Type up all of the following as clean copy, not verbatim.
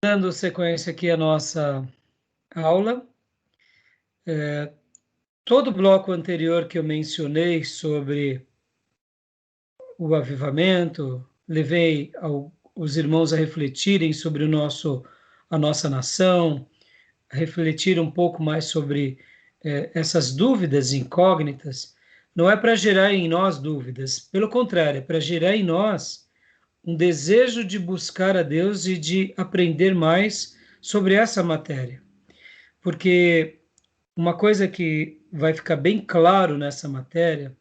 Dando sequência aqui à nossa aula, todo o bloco anterior que eu mencionei sobre o avivamento, levei os irmãos a refletirem sobre a nossa nação, a refletir um pouco mais sobre essas dúvidas incógnitas. Não é para gerar em nós dúvidas, pelo contrário, é para gerar em nós um desejo de buscar a Deus e de aprender mais sobre essa matéria. Porque uma coisa que vai ficar bem claro nessa matéria,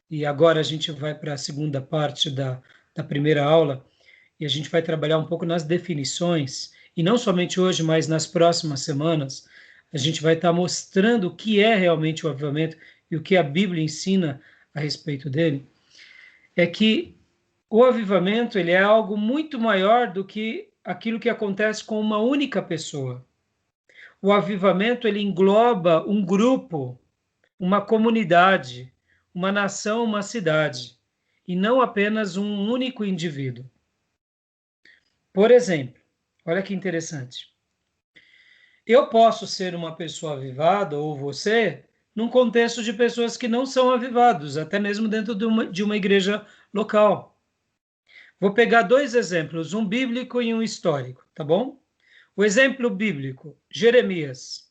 e agora a gente vai para a segunda parte da primeira aula, e a gente vai trabalhar um pouco nas definições, e não somente hoje, mas nas próximas semanas, a gente vai estar mostrando o que é realmente o avivamento e o que a Bíblia ensina a respeito dele, é que o avivamento ele é algo muito maior do que aquilo que acontece com uma única pessoa. O avivamento ele engloba um grupo, uma comunidade, uma nação, uma cidade, e não apenas um único indivíduo. Por exemplo, olha que interessante. Eu posso ser uma pessoa avivada, ou você, num contexto de pessoas que não são avivados, até mesmo dentro de uma igreja local. Vou pegar dois exemplos, um bíblico e um histórico, tá bom? O exemplo bíblico, Jeremias.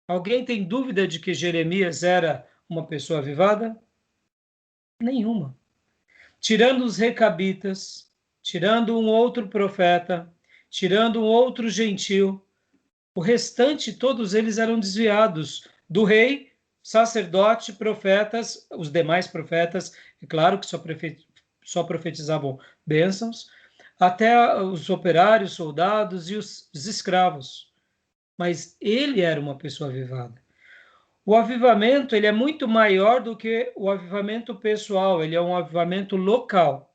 Alguém tem dúvida de que Jeremias era uma pessoa avivada? Nenhuma. Tirando os recabitas, tirando um outro profeta, tirando um outro gentil, o restante, todos eles eram desviados do rei, sacerdote, profetas, os demais profetas, é claro que só profetizavam bênçãos, até os operários, soldados e os escravos. Mas ele era uma pessoa avivada. O avivamento ele é muito maior do que o avivamento pessoal, ele é um avivamento local.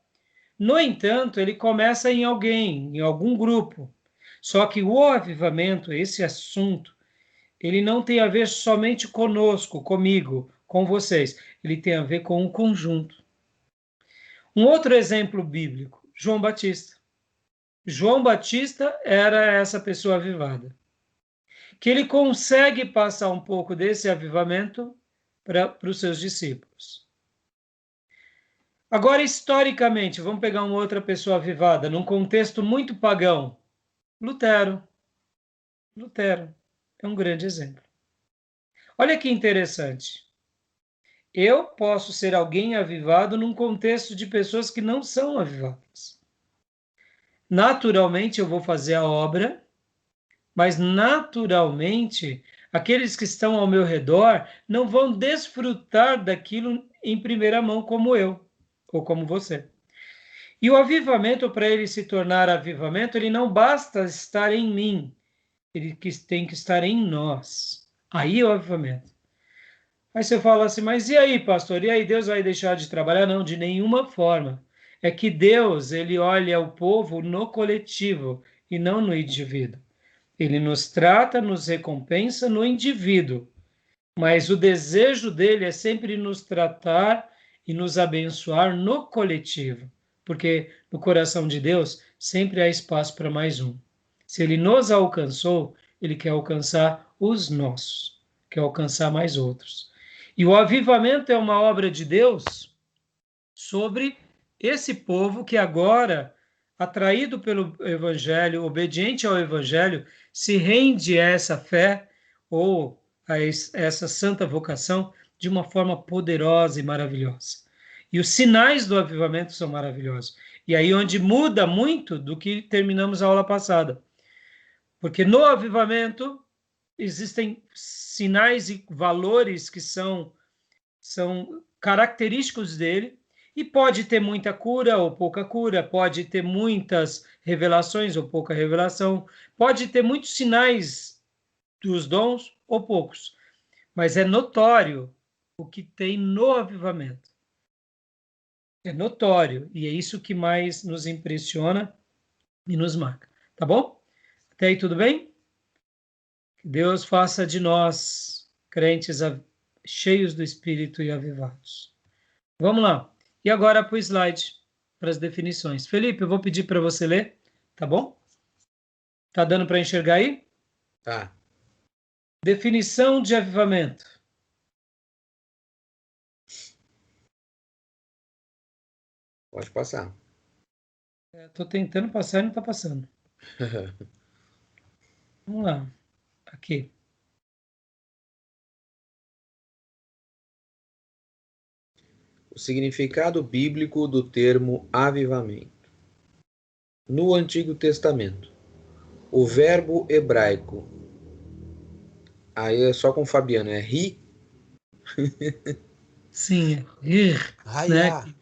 No entanto, ele começa em alguém, em algum grupo. Só que o avivamento, esse assunto, ele não tem a ver somente conosco, comigo, com vocês. Ele tem a ver com o conjunto. Um outro exemplo bíblico, João Batista. João Batista era essa pessoa avivada, que ele consegue passar um pouco desse avivamento para os seus discípulos. Agora, historicamente, vamos pegar uma outra pessoa avivada, num contexto muito pagão. Lutero. Lutero é um grande exemplo. Olha que interessante. Eu posso ser alguém avivado num contexto de pessoas que não são avivadas. Naturalmente, eu vou fazer a obra, mas naturalmente, aqueles que estão ao meu redor não vão desfrutar daquilo em primeira mão como eu, ou como você. E o avivamento, para ele se tornar avivamento, ele não basta estar em mim, ele tem que estar em nós. Aí é o avivamento. Aí você fala assim, mas e aí, pastor? E aí, Deus vai deixar de trabalhar? Não, de nenhuma forma. É que Deus, ele olha o povo no coletivo e não no indivíduo. Ele nos trata, nos recompensa no indivíduo, mas o desejo dele é sempre nos tratar e nos abençoar no coletivo, porque no coração de Deus sempre há espaço para mais um. Se ele nos alcançou, ele quer alcançar os nossos, quer alcançar mais outros. E o avivamento é uma obra de Deus sobre esse povo que agora, atraído pelo Evangelho, obediente ao Evangelho, se rende a essa fé ou a essa santa vocação de uma forma poderosa e maravilhosa. E os sinais do avivamento são maravilhosos. E aí onde muda muito do que terminamos a aula passada. Porque no avivamento existem sinais e valores que são característicos dele, e pode ter muita cura ou pouca cura, pode ter muitas revelações ou pouca revelação, pode ter muitos sinais dos dons ou poucos, mas é notório o que tem no avivamento. É notório, e é isso que mais nos impressiona e nos marca. Tá bom? Até aí tudo bem? Que Deus faça de nós crentes cheios do Espírito e avivados. Vamos lá. E agora para o slide, para as definições. Felipe, eu vou pedir para você ler, tá bom? Tá dando para enxergar aí? Tá. Definição de avivamento. Pode passar. Estou tentando passar e não está passando. Vamos lá. Aqui. O significado bíblico do termo avivamento. No Antigo Testamento, o verbo hebraico, aí é só com Fabiano, é ri, Sim, rir, né? Raiar.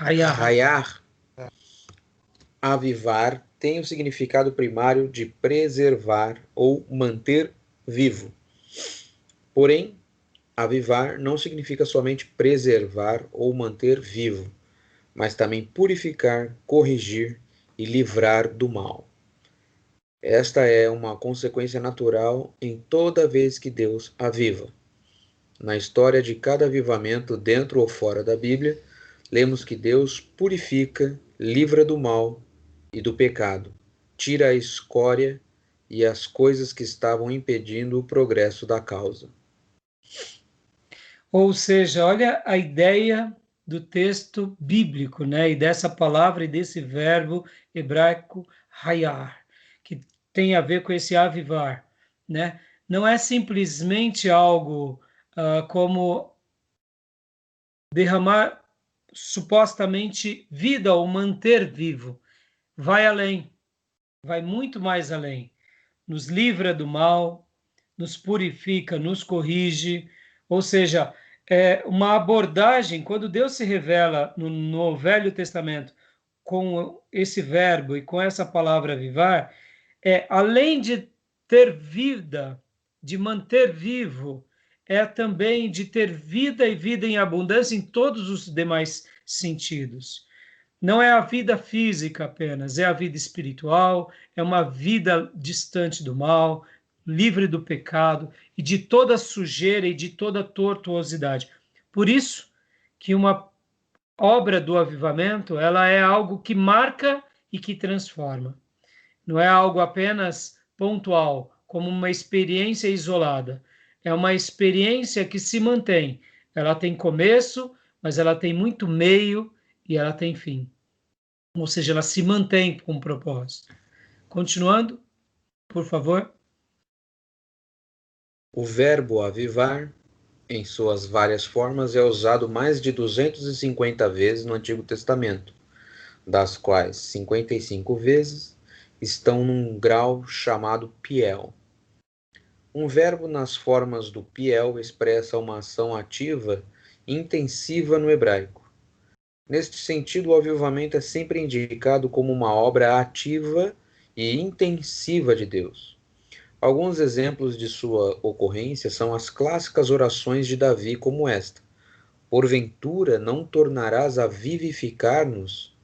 Hayah. raiar, avivar, tem o significado primário de preservar ou manter vivo. Porém, avivar não significa somente preservar ou manter vivo, mas também purificar, corrigir e livrar do mal. Esta é uma consequência natural em toda vez que Deus aviva. Na história de cada avivamento, dentro ou fora da Bíblia, lemos que Deus purifica, livra do mal e do pecado, tira a escória e as coisas que estavam impedindo o progresso da causa. Ou seja, olha a ideia do texto bíblico, né? E dessa palavra e desse verbo hebraico hayar, que tem a ver com esse avivar, né? Não é simplesmente algo como derramar supostamente vida ou manter vivo. Vai além, vai muito mais além. Nos livra do mal, nos purifica, nos corrige, ou seja, é uma abordagem, quando Deus se revela no Velho Testamento com esse verbo e com essa palavra avivar, além de ter vida, de manter vivo, é também de ter vida e vida em abundância em todos os demais sentidos. Não é a vida física apenas, é a vida espiritual, é uma vida distante do mal, livre do pecado e de toda sujeira e de toda tortuosidade. Por isso que uma obra do avivamento, ela é algo que marca e que transforma. Não é algo apenas pontual, como uma experiência isolada. É uma experiência que se mantém. Ela tem começo, mas ela tem muito meio e ela tem fim. Ou seja, ela se mantém com propósito. Continuando, por favor. O verbo avivar, em suas várias formas, é usado mais de 250 vezes no Antigo Testamento, das quais 55 vezes estão num grau chamado piel. Um verbo nas formas do piel expressa uma ação ativa intensiva no hebraico. Neste sentido, o avivamento é sempre indicado como uma obra ativa e intensiva de Deus. Alguns exemplos de sua ocorrência são as clássicas orações de Davi, como esta: Porventura não tornarás a vivificar-nos,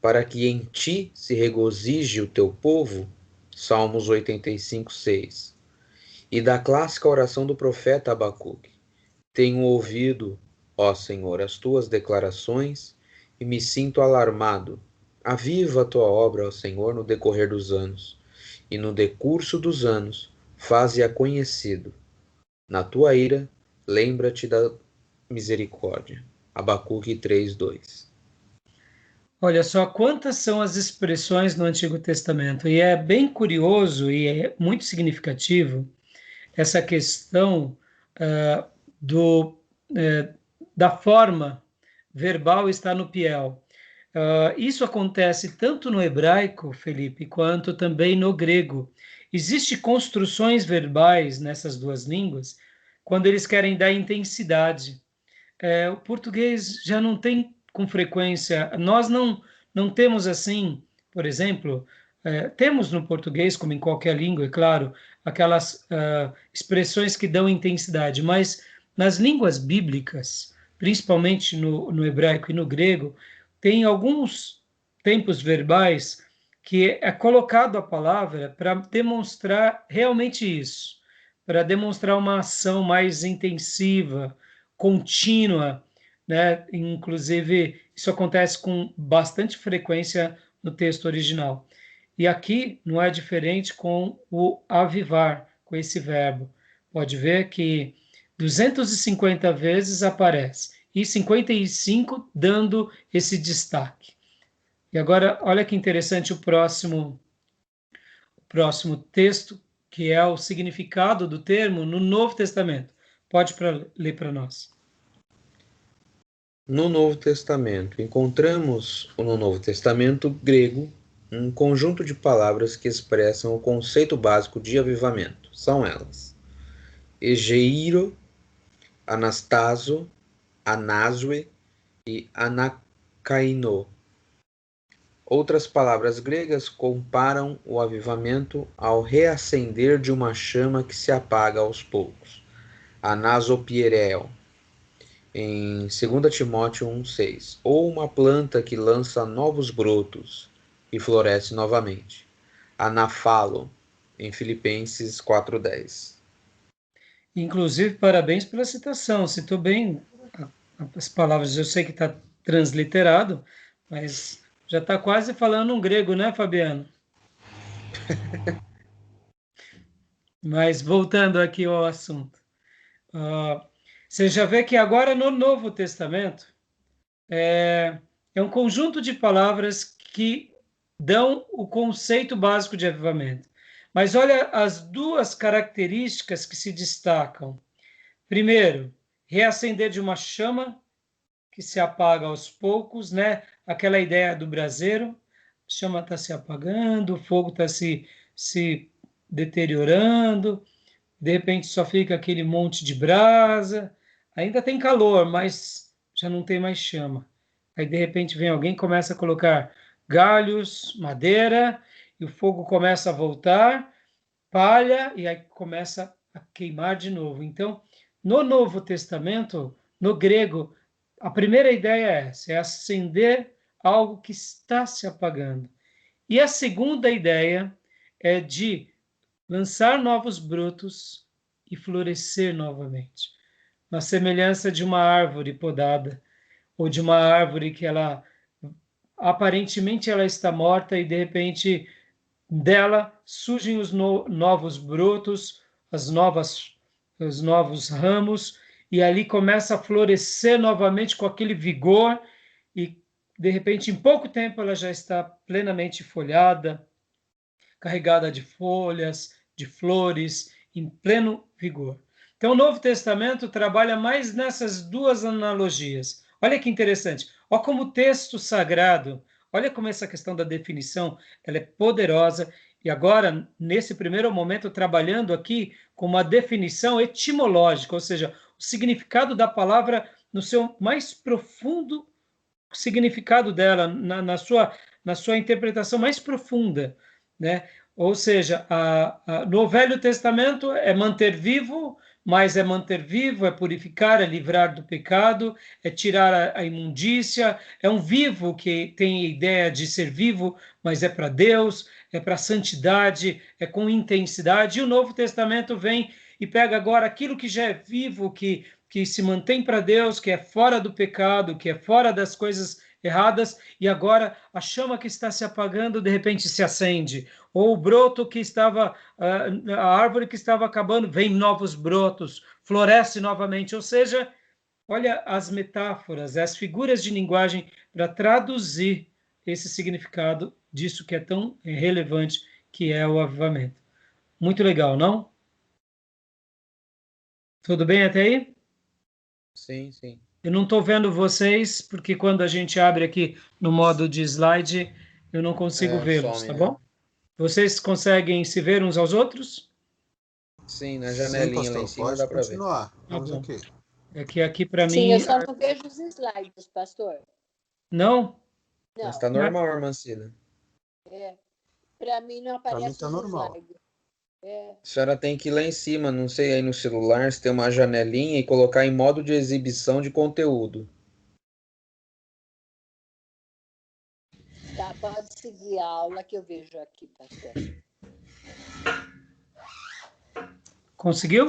para que em ti se regozije o teu povo? Salmos 85, 6. E da clássica oração do profeta Abacuque: Tenho ouvido, ó Senhor, as tuas declarações e me sinto alarmado. Aviva a tua obra, ó Senhor, no decorrer dos anos, e no decurso dos anos faze-a conhecido. Na tua ira, lembra-te da misericórdia. Abacuque 3:2. Olha só quantas são as expressões no Antigo Testamento. E é bem curioso e é muito significativo essa questão uh, do, uh, da forma verbal está no piel. Isso acontece tanto no hebraico, Felipe, quanto também no grego. Existem construções verbais nessas duas línguas quando eles querem dar intensidade. O português já não tem com frequência, nós não temos assim, por exemplo, temos no português, como em qualquer língua, é claro, aquelas expressões que dão intensidade, mas nas línguas bíblicas, principalmente no hebraico e no grego, tem alguns tempos verbais que é colocado a palavra para demonstrar realmente isso, para demonstrar uma ação mais intensiva, contínua, né? Inclusive, isso acontece com bastante frequência no texto original. E aqui não é diferente com o avivar, com esse verbo. Pode ver que 250 vezes aparece, e 55 dando esse destaque. E agora, olha que interessante o próximo texto, que é o significado do termo no Novo Testamento. Pode ler para nós. No Novo Testamento, encontramos no Novo Testamento grego um conjunto de palavras que expressam o conceito básico de avivamento. São elas: egeiro, anastaso, anásue e anakaino. Outras palavras gregas comparam o avivamento ao reacender de uma chama que se apaga aos poucos. Anasopiereo, em 2 Timóteo 1,6, ou uma planta que lança novos brotos e floresce novamente. Anafalo, em Filipenses 4,10. Inclusive, parabéns pela citação. Citou bem as palavras. Eu sei que está transliterado, mas já está quase falando um grego, né, Fabiano? Mas voltando aqui ao assunto. Você já vê que agora no Novo Testamento é um conjunto de palavras que dão o conceito básico de avivamento. Mas olha as duas características que se destacam. Primeiro, reacender de uma chama que se apaga aos poucos, né? Aquela ideia do braseiro, a chama está se apagando, o fogo está se deteriorando, de repente só fica aquele monte de brasa, ainda tem calor, mas já não tem mais chama. Aí de repente vem alguém e começa a colocar galhos, madeira, e o fogo começa a voltar, palha, e aí começa a queimar de novo. Então, no Novo Testamento, no grego, a primeira ideia é essa, é acender algo que está se apagando. E a segunda ideia é de lançar novos brotos e florescer novamente. Na semelhança de uma árvore podada, ou de uma árvore que ela aparentemente ela está morta e de repente dela surgem os novos brotos, os novos ramos, e ali começa a florescer novamente com aquele vigor, e de repente, em pouco tempo, ela já está plenamente folhada, carregada de folhas, de flores, em pleno vigor. Então, o Novo Testamento trabalha mais nessas duas analogias. Olha que interessante. Olha como o texto sagrado, olha como essa questão da definição, ela é poderosa. E agora, nesse primeiro momento, trabalhando aqui com uma definição etimológica, ou seja, o significado da palavra no seu mais profundo significado dela, na sua interpretação mais profunda, né? Ou seja, no Velho Testamento é manter vivo, mas é manter vivo, é purificar, é livrar do pecado, é tirar a imundícia, é um vivo que tem a ideia de ser vivo, mas é para Deus, é para a santidade, é com intensidade. E o Novo Testamento vem e pega agora aquilo que já é vivo, que se mantém para Deus, que é fora do pecado, que é fora das coisas erradas, e agora a chama que está se apagando de repente se acende, ou o broto que estava, a árvore que estava acabando, vem novos brotos, floresce novamente, ou seja, olha as metáforas, as figuras de linguagem para traduzir esse significado disso que é tão relevante, que é o avivamento. Muito legal, não? Tudo bem até aí? Sim, sim. Eu não estou vendo vocês, porque quando a gente abre aqui no modo de slide, eu não consigo vê-los, Some, tá né? bom? Vocês conseguem se ver uns aos outros? Sim, na Sim, janelinha lá em pastor, cima pode dá para ver. continuar. Tá Estamos bom. aqui. É que aqui para Sim, eu mim, só não vejo os slides, pastor. não? Não, Mas tá normal, irmã Cida. para mim não Para mim aparece tá os normal. slides. É, A senhora tem que ir lá em cima, não sei, aí no celular, se tem uma janelinha e colocar em modo de exibição de conteúdo. tá, pode seguir a aula que eu vejo aqui, pastor. Conseguiu?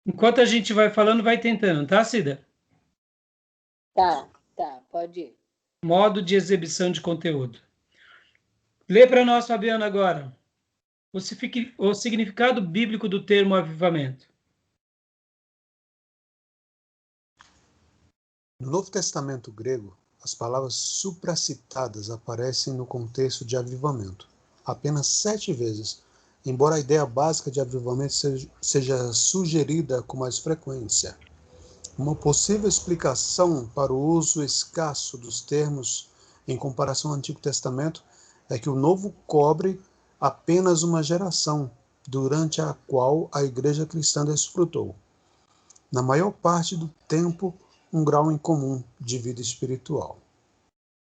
Enquanto a gente vai falando, vai tentando, tá, Cida? Tá, pode ir. Modo de exibição de conteúdo. Lê para nós, Fabiana, agora. O significado bíblico do termo avivamento. No Novo Testamento grego, as palavras supracitadas aparecem no contexto de avivamento, apenas 7 vezes, embora a ideia básica de avivamento seja sugerida com mais frequência. Uma possível explicação para o uso escasso dos termos em comparação ao Antigo Testamento é que o Novo cobre apenas uma geração, durante a qual a igreja cristã desfrutou, na maior parte do tempo, um grau em comum de vida espiritual.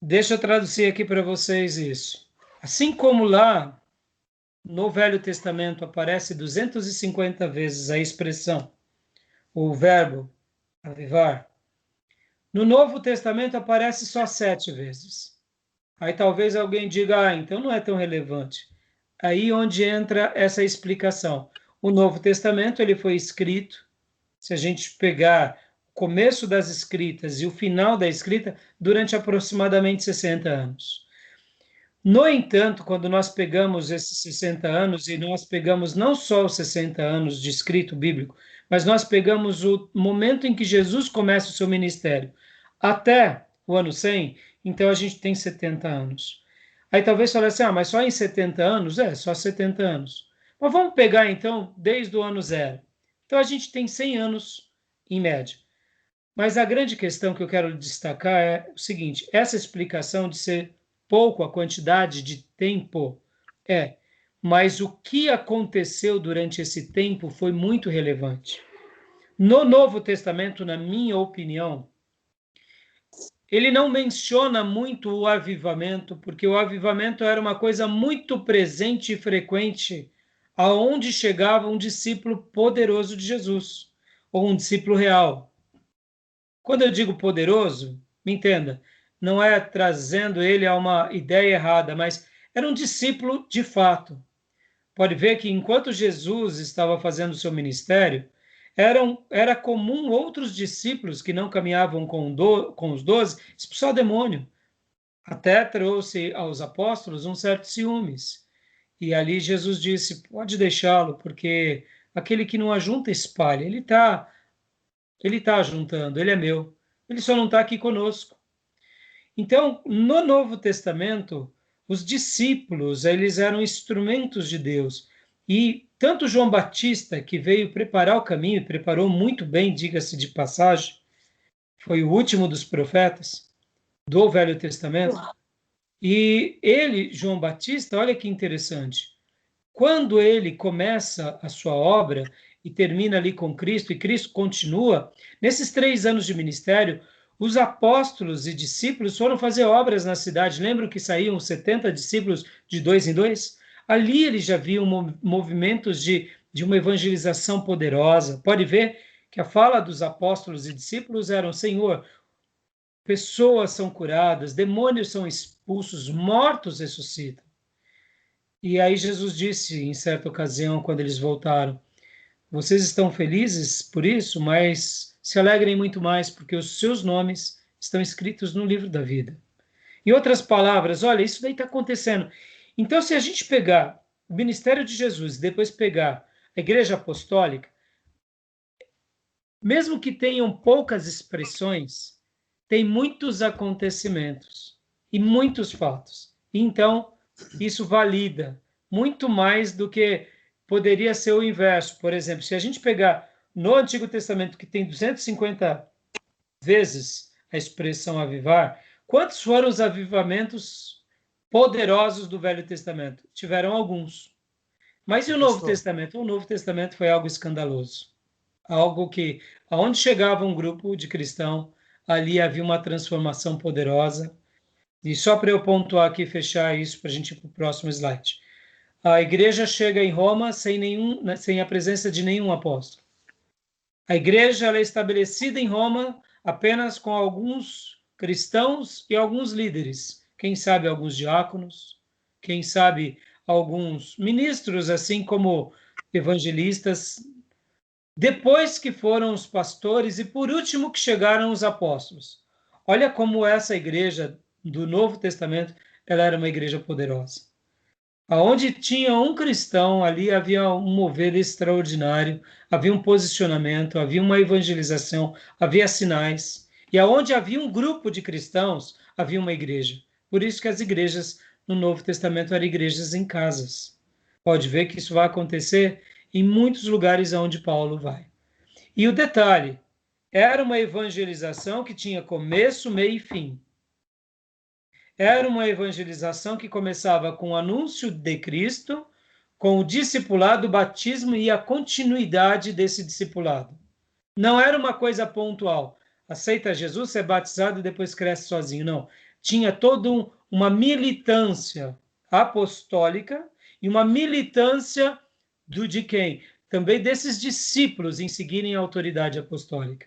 Deixa eu traduzir aqui para vocês isso. Assim como lá no Velho Testamento aparece 250 vezes a expressão, o verbo avivar, no Novo Testamento aparece só 7 vezes. Aí talvez alguém diga, então não é tão relevante. Aí onde entra essa explicação. O Novo Testamento ele foi escrito, se a gente pegar o começo das escritas e o final da escrita, durante aproximadamente 60 anos. No entanto, quando nós pegamos esses 60 anos, e nós pegamos não só os 60 anos de escrito bíblico, mas nós pegamos o momento em que Jesus começa o seu ministério, até o ano 100, então a gente tem 70 anos. Aí talvez fale assim, mas só em 70 anos? Só 70 anos. Mas vamos pegar então desde o ano 0. Então a gente tem 100 anos em média. Mas a grande questão que eu quero destacar é o seguinte, essa explicação de ser pouco a quantidade de tempo mas o que aconteceu durante esse tempo foi muito relevante. No Novo Testamento, na minha opinião, ele não menciona muito o avivamento, porque o avivamento era uma coisa muito presente e frequente aonde chegava um discípulo poderoso de Jesus, ou um discípulo real. Quando eu digo poderoso, me entenda, não é trazendo ele a uma ideia errada, mas era um discípulo de fato. Pode ver que enquanto Jesus estava fazendo o seu ministério, era comum outros discípulos que não caminhavam com os 12 expulsar o demônio. Até trouxe aos apóstolos um certo ciúmes. E ali Jesus disse, pode deixá-lo, porque aquele que não ajunta espalha. Ele tá juntando, ele é meu. Ele só não está aqui conosco. Então, no Novo Testamento, os discípulos, eles eram instrumentos de Deus. E tanto João Batista, que veio preparar o caminho, e preparou muito bem, diga-se de passagem, foi o último dos profetas do Velho Testamento. E ele, João Batista, olha que interessante, quando ele começa a sua obra e termina ali com Cristo, e Cristo continua, nesses 3 anos de ministério, os apóstolos e discípulos foram fazer obras na cidade. Lembram que saíam 70 discípulos de 2 em 2? Ali eles já viam movimentos de uma evangelização poderosa. Pode ver que a fala dos apóstolos e discípulos eram, Senhor, pessoas são curadas, demônios são expulsos, mortos ressuscitam. E aí Jesus disse, em certa ocasião, quando eles voltaram, vocês estão felizes por isso, mas se alegrem muito mais, porque os seus nomes estão escritos no livro da vida. Em outras palavras, olha, isso daí está acontecendo. Então, se a gente pegar o ministério de Jesus e depois pegar a igreja apostólica, mesmo que tenham poucas expressões, tem muitos acontecimentos e muitos fatos. Então, isso valida muito mais do que poderia ser o inverso. Por exemplo, se a gente pegar no Antigo Testamento, que tem 250 vezes a expressão avivar, quantos foram os avivamentos poderosos do Velho Testamento? Tiveram alguns. Mas e o Novo Testamento? O Novo Testamento foi algo escandaloso. Algo que, aonde chegava um grupo de cristãos, ali havia uma transformação poderosa. E só para eu pontuar aqui, fechar isso, para a gente ir para o próximo slide. A igreja chega em Roma sem a presença de nenhum apóstolo. A igreja ela é estabelecida em Roma apenas com alguns cristãos e alguns líderes. Quem sabe alguns diáconos, quem sabe alguns ministros, assim como evangelistas, depois que foram os pastores e por último que chegaram os apóstolos. Olha como essa igreja do Novo Testamento ela era uma igreja poderosa. Aonde tinha um cristão, ali havia um mover extraordinário, havia um posicionamento, havia uma evangelização, havia sinais. E aonde havia um grupo de cristãos, havia uma igreja. Por isso que as igrejas no Novo Testamento eram igrejas em casas. Pode ver que isso vai acontecer em muitos lugares aonde Paulo vai. E o detalhe, era uma evangelização que tinha começo, meio e fim. Era uma evangelização que começava com o anúncio de Cristo, com o discipulado, o batismo e a continuidade desse discipulado. Não era uma coisa pontual. Aceita Jesus, você é batizado e depois cresce sozinho. Não. Tinha toda uma militância apostólica e uma militância de quem? Também desses discípulos em seguirem a autoridade apostólica.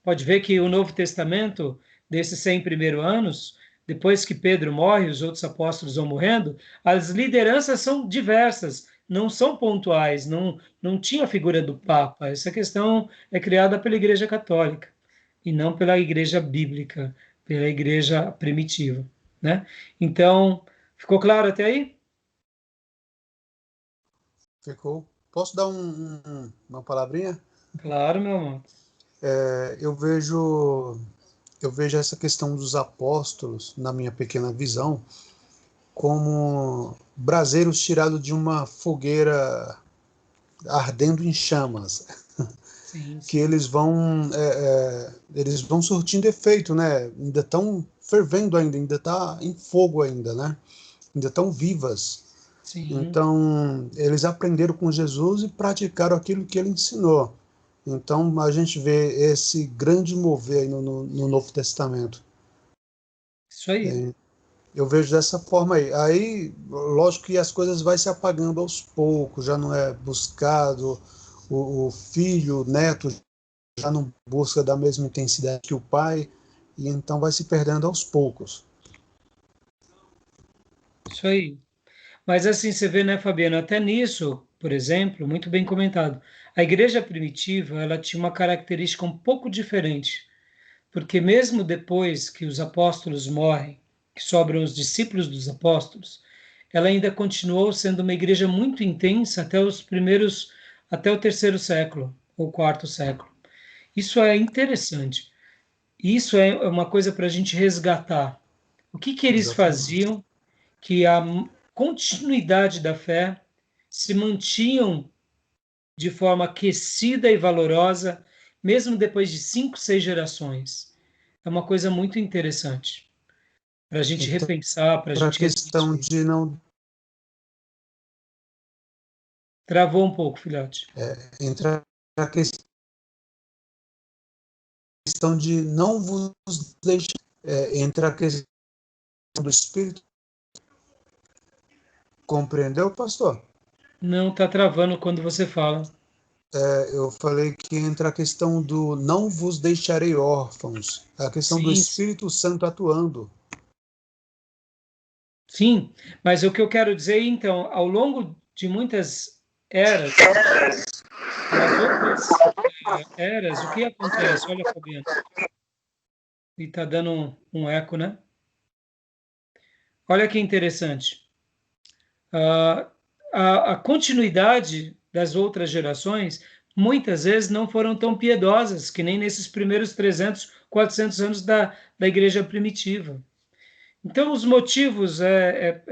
Pode ver que o Novo Testamento, desses 100 primeiros anos, depois que Pedro morre, os outros apóstolos vão morrendo, as lideranças são diversas, não são pontuais, não tinha a figura do Papa. Essa questão é criada pela Igreja Católica e não pela Igreja Bíblica, pela Igreja primitiva, né? Então, ficou claro até aí? Ficou. Posso dar uma palavrinha? Claro, meu amor. Eu vejo essa questão dos apóstolos, na minha pequena visão, como braseiros tirados de uma fogueira ardendo em chamas, Sim, que sim. eles vão surtindo efeito, né? Ainda estão fervendo ainda está em fogo ainda, né? Ainda estão vivas. Sim. Então, eles aprenderam com Jesus e praticaram aquilo que ele ensinou. Então, a gente vê esse grande mover aí no Novo Testamento. Isso aí. É, eu vejo dessa forma aí. Aí, lógico que as coisas vão se apagando aos poucos, já não é buscado, o filho, o neto, já não busca da mesma intensidade que o pai, e então vai se perdendo aos poucos. Isso aí. Mas assim, você vê, né, Fabiano, até nisso, por exemplo, muito bem comentado, a igreja primitiva, ela tinha uma característica um pouco diferente, porque mesmo depois que os apóstolos morrem, que sobram os discípulos dos apóstolos, ela ainda continuou sendo uma igreja muito intensa até o terceiro século, ou quarto século. Isso é interessante. Isso é uma coisa para a gente resgatar. O que que eles Exatamente. faziam que a continuidade da fé se mantinham de forma aquecida e valorosa, mesmo depois de 5, 6 gerações. É uma coisa muito interessante para a gente Então, repensar, para a para a gente questão refletir. de não Travou um pouco, filhote. entrar a questão de não vos deixar, entre a questão do Espírito. Compreendeu, pastor? Não, está travando quando você fala. Eu falei que entra a questão do não vos deixarei órfãos, a questão do Sim, Espírito Santo atuando. sim, mas o que eu quero dizer, então, ao longo de muitas eras, nas outras eras, o que acontece? Olha, Fabiano, e está dando um eco, né? Olha que interessante. Ah, a continuidade das outras gerações muitas vezes não foram tão piedosas que nem nesses primeiros 300, 400 anos da igreja primitiva. Então, os motivos é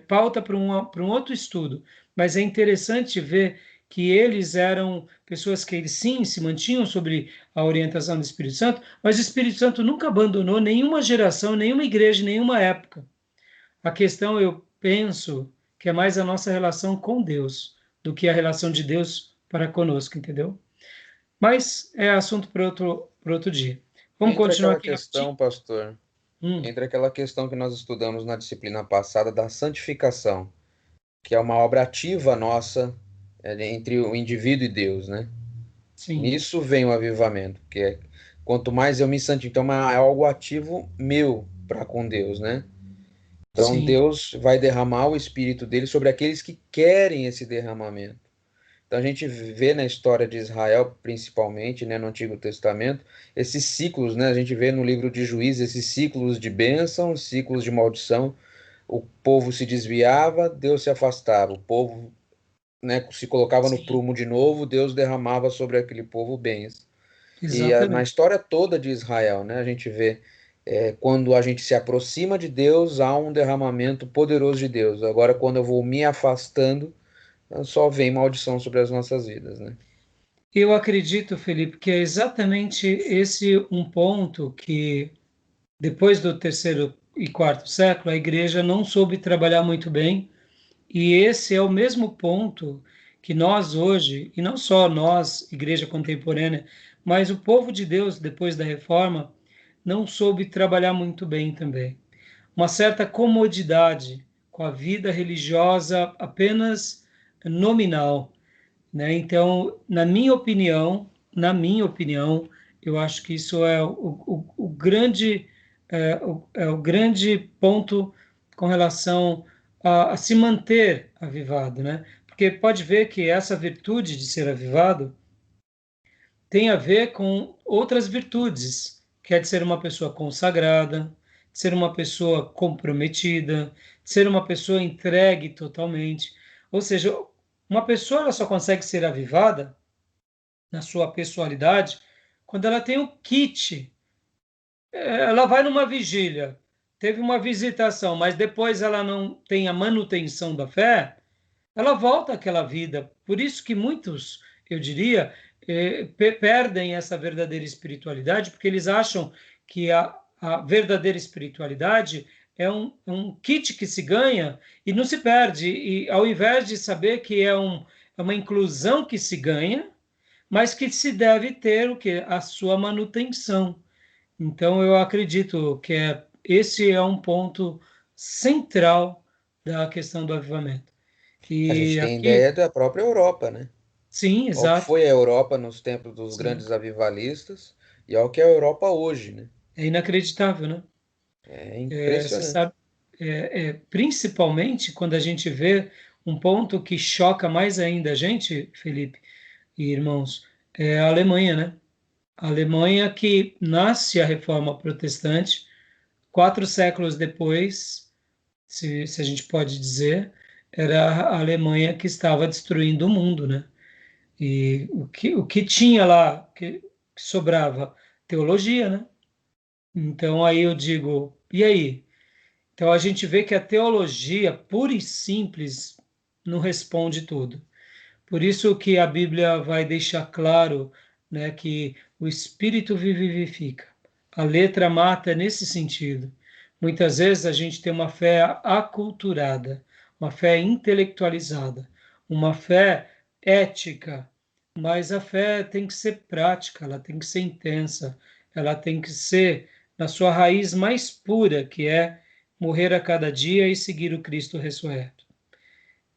pauta para um outro estudo, mas é interessante ver que eles eram pessoas que eles sim se mantinham sobre a orientação do Espírito Santo, mas o Espírito Santo nunca abandonou nenhuma geração, nenhuma igreja, nenhuma época. A questão, eu penso, que é mais a nossa relação com Deus do que a relação de Deus para conosco, entendeu? Mas é assunto para outro dia. Vamos Entra continuar aquela aqui rapidinho? questão, pastor, Hum, entra aquela questão que nós estudamos na disciplina passada da santificação, que é uma obra ativa nossa entre o indivíduo e Deus, né? sim, Nisso vem o avivamento, que é quanto mais eu me santifico, então é algo ativo meu para com Deus, né? Então sim, Deus vai derramar o Espírito dele sobre aqueles que querem esse derramamento. Então a gente vê na história de Israel, principalmente, né, no Antigo Testamento, esses ciclos, né? A gente vê no livro de Juízes esses ciclos de bênção, ciclos de maldição, o povo se desviava, Deus se afastava. O povo, né, se colocava no prumo de novo, Deus derramava sobre aquele povo bens. E na Exatamente. história toda de Israel, né, a gente vê quando a gente se aproxima de Deus, há um derramamento poderoso de Deus. Agora, quando eu vou me afastando, só vem maldição sobre as nossas vidas, né? Eu acredito, Felipe, que é exatamente esse um ponto que, depois do terceiro e quarto século, a igreja não soube trabalhar muito bem, e esse é o mesmo ponto que nós hoje, e não só nós, igreja contemporânea, mas o povo de Deus, depois da reforma, não soube trabalhar muito bem também. Uma certa comodidade com a vida religiosa apenas nominal, né? Então, na minha opinião, eu acho que isso é o grande o grande ponto com relação a se manter avivado, né? Porque pode ver que essa virtude de ser avivado tem a ver com outras virtudes, que é de ser uma pessoa consagrada, de ser uma pessoa comprometida, de ser uma pessoa entregue totalmente. Ou seja, uma pessoa ela só consegue ser avivada na sua pessoalidade quando ela tem o kit. Ela vai numa vigília, teve uma visitação, mas depois ela não tem a manutenção da fé, ela volta àquela vida. Por isso que muitos, eu diria, perdem essa verdadeira espiritualidade, porque eles acham que a verdadeira espiritualidade é um kit que se ganha e não se perde. E ao invés de saber que é uma inclusão que se ganha, mas que se deve ter o que? A sua manutenção. Então, eu acredito que esse é um ponto central da questão do avivamento. A gente E tem aqui, ideia da própria Europa, né? sim, Qual que exato, foi a Europa nos tempos dos sim, grandes avivalistas e ao que é a Europa hoje, né? é inacreditável, né? É Você impressionante. sabe, principalmente quando a gente vê um ponto que choca mais ainda a gente, Felipe e irmãos, é a Alemanha, né? A Alemanha que nasce a Reforma Protestante, 4 séculos depois, se a gente pode dizer, era a Alemanha que estava destruindo o mundo, né? E o que tinha lá, que sobrava? Teologia, né? Então aí eu digo, e aí? Então a gente vê que a teologia pura e simples não responde tudo. Por isso que a Bíblia vai deixar claro, né, que o Espírito vivifica. A letra mata nesse sentido. Muitas vezes a gente tem uma fé aculturada, uma fé intelectualizada, uma fé ética, mas a fé tem que ser prática, ela tem que ser intensa, ela tem que ser na sua raiz mais pura, que é morrer a cada dia e seguir o Cristo ressurreto.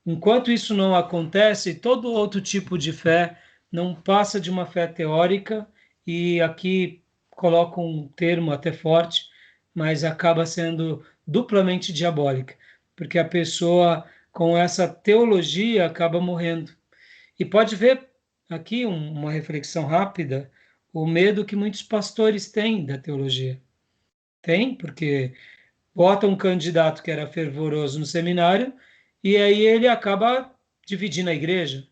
Enquanto isso não acontece, todo outro tipo de fé não passa de uma fé teórica, e aqui coloco um termo até forte, mas acaba sendo duplamente diabólica, porque a pessoa com essa teologia acaba morrendo. E pode ver aqui uma reflexão rápida, o medo que muitos pastores têm da teologia. Tem, porque bota um candidato que era fervoroso no seminário, e aí ele acaba dividindo a igreja.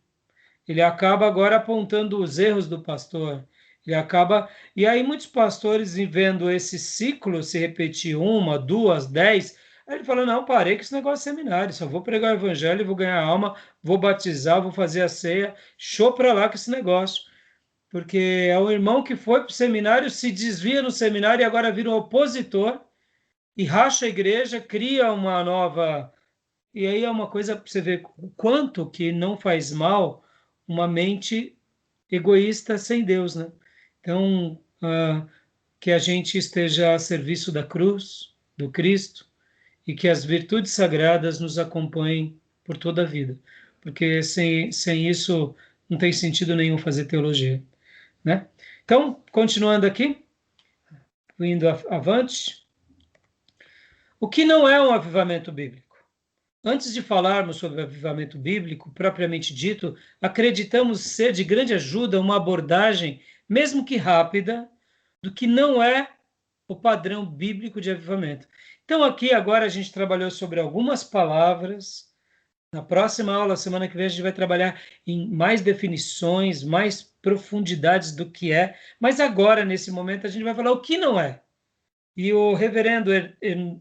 Ele acaba agora apontando os erros do pastor. Ele acaba. E aí muitos pastores, vendo esse ciclo se repetir uma, duas, 10, aí ele fala: não, parei com esse negócio de seminário, só vou pregar o evangelho, vou ganhar alma, vou batizar, vou fazer a ceia, show para lá com esse negócio. Porque é o irmão que foi para o seminário, se desvia no seminário e agora vira um opositor e racha a igreja, cria uma nova. E aí é uma coisa para você ver o quanto que não faz mal uma mente egoísta sem Deus, né? Então, que a gente esteja a serviço da cruz, do Cristo, e que as virtudes sagradas nos acompanhem por toda a vida. Porque sem isso não tem sentido nenhum fazer teologia, né? Então, continuando aqui, indo avante, o que não é um avivamento bíblico? Antes de falarmos sobre avivamento bíblico, propriamente dito, acreditamos ser de grande ajuda uma abordagem, mesmo que rápida, do que não é o padrão bíblico de avivamento. Então, aqui agora a gente trabalhou sobre algumas palavras. Na próxima aula, semana que vem, a gente vai trabalhar em mais definições, mais profundidades do que é. Mas agora, nesse momento, a gente vai falar o que não é. E o reverendo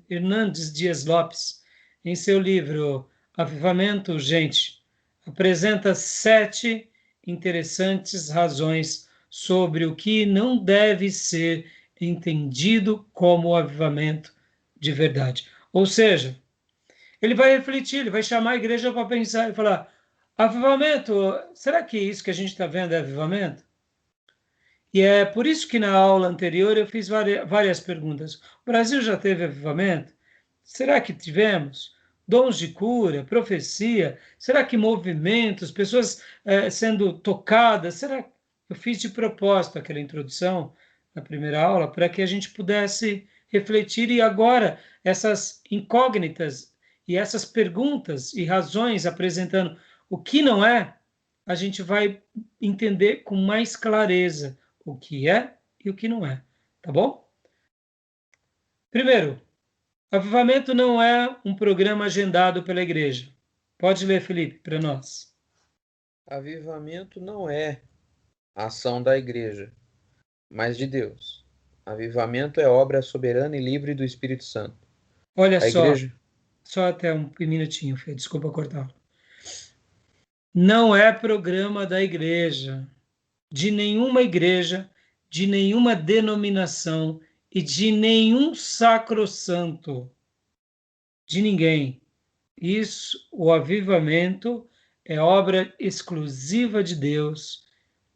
Hernandes Dias Lopes, em seu livro Avivamento Urgente, apresenta 7 interessantes razões sobre o que não deve ser entendido como avivamento de verdade. Ou seja, ele vai refletir, ele vai chamar a igreja para pensar e falar: avivamento, será que isso que a gente está vendo é avivamento? E é por isso que na aula anterior eu fiz várias perguntas. O Brasil já teve avivamento? Será que tivemos? Dons de cura, profecia? Será que movimentos, pessoas sendo tocadas? Será que eu fiz de propósito aquela introdução na primeira aula para que a gente pudesse refletir e agora essas incógnitas e essas perguntas e razões apresentando o que não é, a gente vai entender com mais clareza o que é e o que não é, tá bom? Primeiro, avivamento não é um programa agendado pela igreja. Pode ler, Felipe, para nós. Avivamento não é a ação da igreja, mas de Deus. Avivamento é obra soberana e livre do Espírito Santo. Olha A só, igreja... só até um minutinho, Fê, desculpa cortar. Não é programa da igreja, de nenhuma denominação e de nenhum sacrossanto, de ninguém. Isso, o avivamento é obra exclusiva de Deus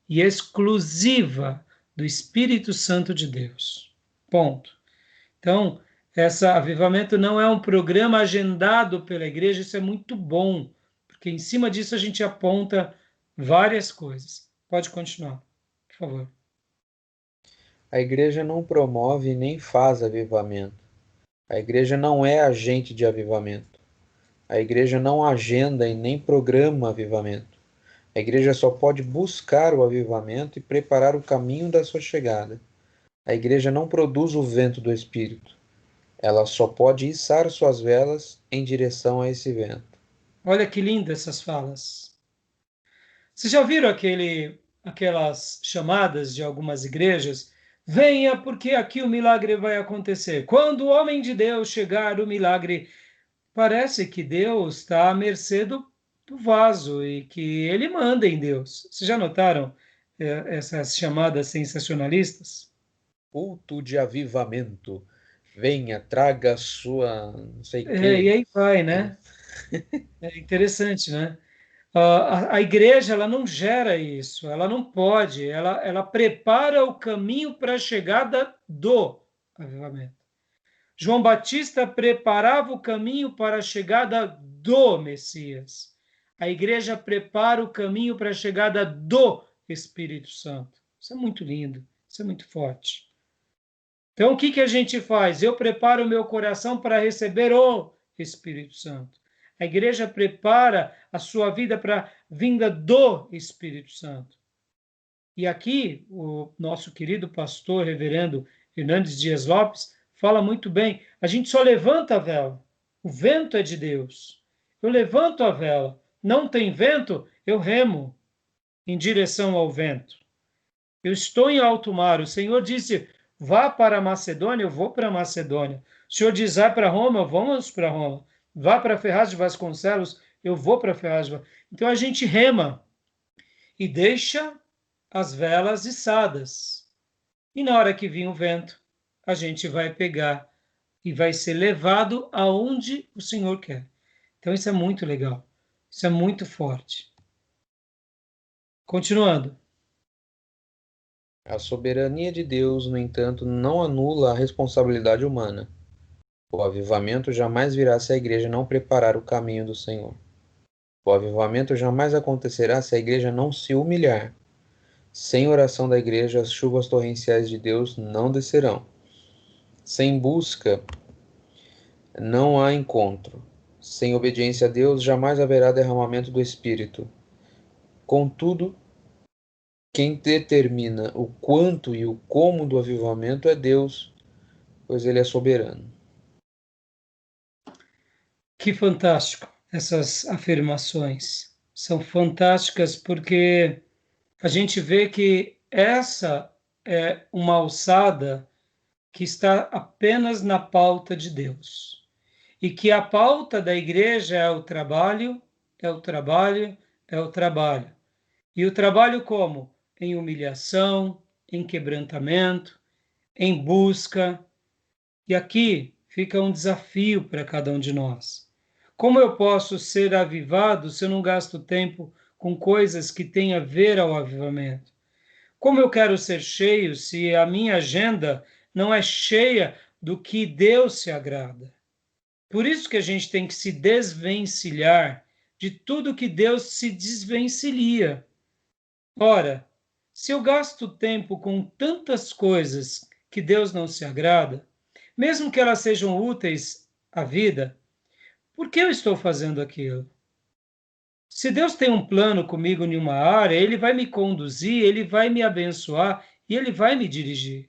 e exclusiva do Espírito Santo de Deus. Ponto. Então, esse avivamento não é um programa agendado pela igreja, isso é muito bom, porque em cima disso a gente aponta várias coisas. Pode continuar, por favor. A igreja não promove nem faz avivamento. A igreja não é agente de avivamento. A igreja não agenda e nem programa avivamento. A igreja só pode buscar o avivamento e preparar o caminho da sua chegada. A igreja não produz o vento do Espírito. Ela só pode içar suas velas em direção a esse vento. Olha que lindas essas falas. Vocês já viram aquelas chamadas de algumas igrejas? Venha, porque aqui o milagre vai acontecer. Quando o homem de Deus chegar, o milagre. Parece que Deus está à mercê do vaso e que ele manda em Deus. Vocês já notaram essas chamadas sensacionalistas? Culto de avivamento. Venha, traga sua não sei o E quê. aí vai, né? É interessante, né? A igreja ela não gera isso, ela não pode, ela prepara o caminho para a chegada do avivamento. João Batista preparava o caminho para a chegada do Messias. A igreja prepara o caminho para a chegada do Espírito Santo. Isso é muito lindo, isso é muito forte. Então, o que a gente faz? Eu preparo o meu coração para receber o Espírito Santo. A igreja prepara a sua vida para a vinda do Espírito Santo. E aqui, o nosso querido pastor, reverendo Hernandes Dias Lopes, fala muito bem. A gente só levanta a vela. O vento é de Deus. Eu levanto a vela. Não tem vento, eu remo em direção ao vento. Eu estou em alto mar. O Senhor disse, vá para a Macedônia, eu vou para a Macedônia. O Senhor diz, vai para Roma, vamos para Roma. Vá para Ferraz de Vasconcelos, eu vou para Ferraz de Vasconcelos. Então a gente rema e deixa as velas içadas. E na hora que vir o vento, a gente vai pegar e vai ser levado aonde o Senhor quer. Então isso é muito legal. Isso é muito forte. Continuando. A soberania de Deus, no entanto, não anula a responsabilidade humana. O avivamento jamais virá se a igreja não preparar o caminho do Senhor. O avivamento jamais acontecerá se a igreja não se humilhar. Sem oração da igreja, as chuvas torrenciais de Deus não descerão. Sem busca, não há encontro. Sem obediência a Deus, jamais haverá derramamento do Espírito. Contudo, quem determina o quanto e o como do avivamento é Deus, pois Ele é soberano. Que fantástico essas afirmações. São fantásticas porque a gente vê que essa é uma alçada que está apenas na pauta de Deus. E que a pauta da igreja é o trabalho, é o trabalho, é o trabalho. E o trabalho como? Em humilhação, em quebrantamento, em busca. E aqui fica um desafio para cada um de nós. Como eu posso ser avivado se eu não gasto tempo com coisas que têm a ver ao avivamento? Como eu quero ser cheio se a minha agenda não é cheia do que Deus se agrada? Por isso que a gente tem que se desvencilhar de tudo que Deus se desvencilha. Ora, se eu gasto tempo com tantas coisas que Deus não se agrada, mesmo que elas sejam úteis à vida, por que eu estou fazendo aquilo? Se Deus tem um plano comigo em uma área, Ele vai me conduzir, Ele vai me abençoar e Ele vai me dirigir.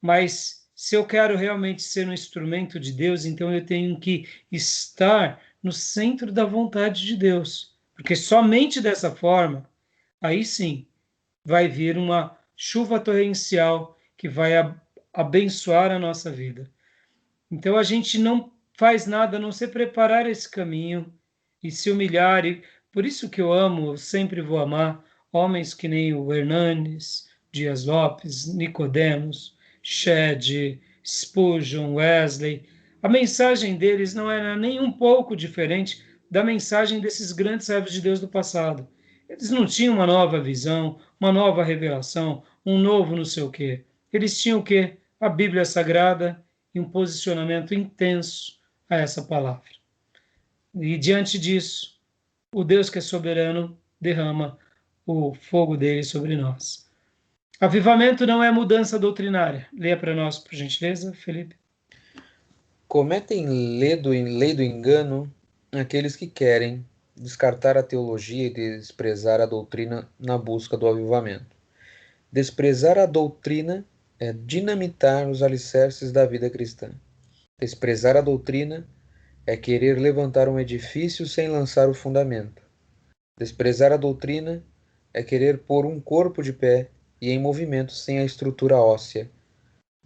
Mas se eu quero realmente ser um instrumento de Deus, então eu tenho que estar no centro da vontade de Deus. Porque somente dessa forma, aí sim, vai vir uma chuva torrencial que vai abençoar a nossa vida. Então a gente não faz nada a não ser preparar esse caminho e se humilhar. E por isso que eu amo, sempre vou amar homens que nem o Hernanes, Dias Lopes, Nicodemos, Shedd, Spurgeon, Wesley. A mensagem deles não era nem um pouco diferente da mensagem desses grandes servos de Deus do passado. Eles não tinham uma nova visão, uma nova revelação, um novo não sei o quê. Eles tinham o quê? A Bíblia Sagrada e um posicionamento intenso a essa palavra. E diante disso, o Deus que é soberano derrama o fogo dele sobre nós. Avivamento não é mudança doutrinária. Leia para nós, por gentileza, Felipe. Cometem lei do engano aqueles que querem descartar a teologia e desprezar a doutrina na busca do avivamento. Desprezar a doutrina é dinamitar os alicerces da vida cristã. Desprezar a doutrina é querer levantar um edifício sem lançar o fundamento. Desprezar a doutrina é querer pôr um corpo de pé e em movimento sem a estrutura óssea.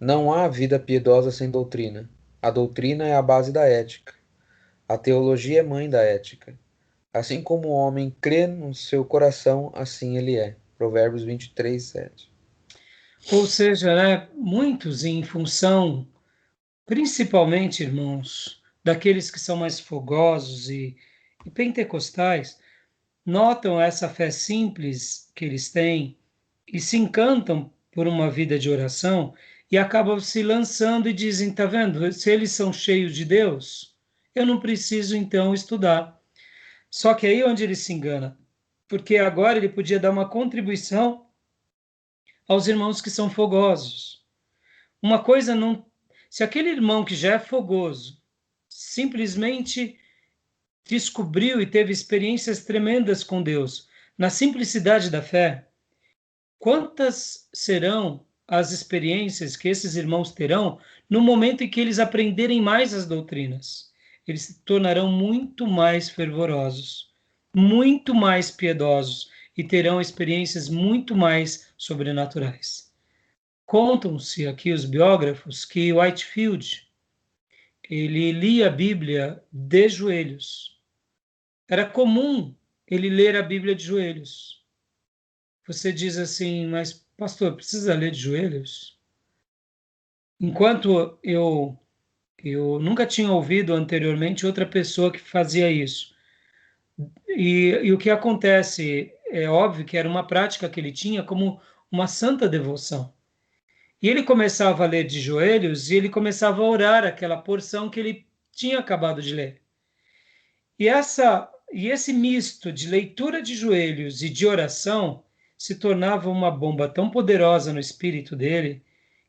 Não há vida piedosa sem doutrina. A doutrina é a base da ética. A teologia é mãe da ética. Assim como o homem crê no seu coração, assim ele é. Provérbios 23, 7. Ou seja, né, muitos em função, principalmente, irmãos, daqueles que são mais fogosos e pentecostais, notam essa fé simples que eles têm e se encantam por uma vida de oração e acabam se lançando e dizem, tá vendo, se eles são cheios de Deus, eu não preciso então estudar. Só que aí é onde ele se engana, porque agora ele podia dar uma contribuição aos irmãos que são fogosos. Uma coisa não... Se aquele irmão que já é fogoso simplesmente descobriu e teve experiências tremendas com Deus, na simplicidade da fé, quantas serão as experiências que esses irmãos terão no momento em que eles aprenderem mais as doutrinas? Eles se tornarão muito mais fervorosos, muito mais piedosos e terão experiências muito mais sobrenaturais. Contam-se aqui os biógrafos que Whitefield, ele lia a Bíblia de joelhos. Era comum ele ler a Bíblia de joelhos. Você diz assim, mas pastor, precisa ler de joelhos? Enquanto eu nunca tinha ouvido anteriormente outra pessoa que fazia isso. E o que acontece, é óbvio que era uma prática que ele tinha como uma santa devoção. E ele começava a ler de joelhos e ele começava a orar aquela porção que ele tinha acabado de ler. E esse misto de leitura de joelhos e de oração se tornava uma bomba tão poderosa no espírito dele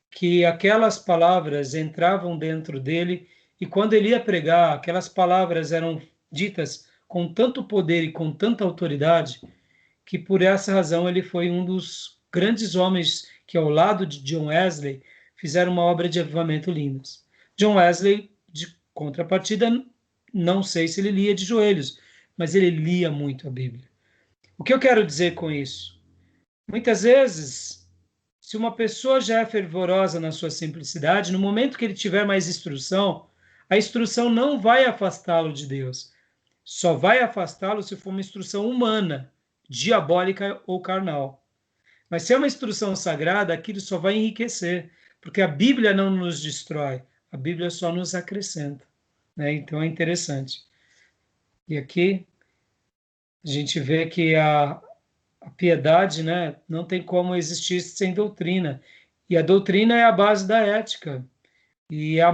que aquelas palavras entravam dentro dele e quando ele ia pregar, aquelas palavras eram ditas com tanto poder e com tanta autoridade que por essa razão ele foi um dos grandes homens que ao lado de John Wesley fizeram uma obra de avivamento lindas. John Wesley, de contrapartida, não sei se ele lia de joelhos, mas ele lia muito a Bíblia. O que eu quero dizer com isso? Muitas vezes, se uma pessoa já é fervorosa na sua simplicidade, no momento que ele tiver mais instrução, a instrução não vai afastá-lo de Deus. Só vai afastá-lo se for uma instrução humana, diabólica ou carnal. Mas se é uma instrução sagrada, aquilo só vai enriquecer, porque a Bíblia não nos destrói, a Bíblia só nos acrescenta, né? Então é interessante. E aqui a gente vê que a piedade, né, não tem como existir sem doutrina. E a doutrina é a base da ética. E a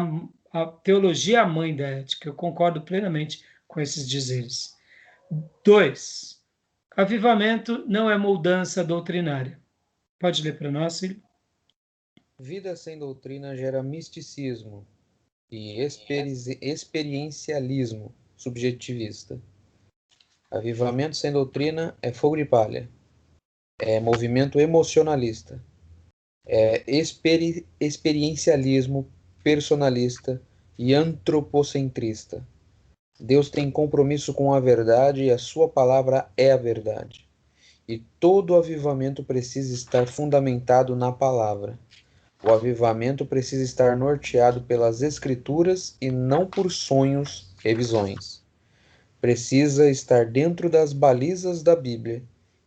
teologia é a mãe da ética. Eu concordo plenamente com esses dizeres. 2. Avivamento não é mudança doutrinária. Pode ler para nós, Cílio? Vida sem doutrina gera misticismo e experiencialismo subjetivista. Avivamento sem doutrina é fogo de palha, é movimento emocionalista, é experiencialismo personalista e antropocentrista. Deus tem compromisso com a verdade e a sua palavra é a verdade. E todo avivamento precisa estar fundamentado na palavra. O avivamento precisa estar norteado pelas Escrituras e não por sonhos e visões. Precisa estar dentro das balizas da Bíblia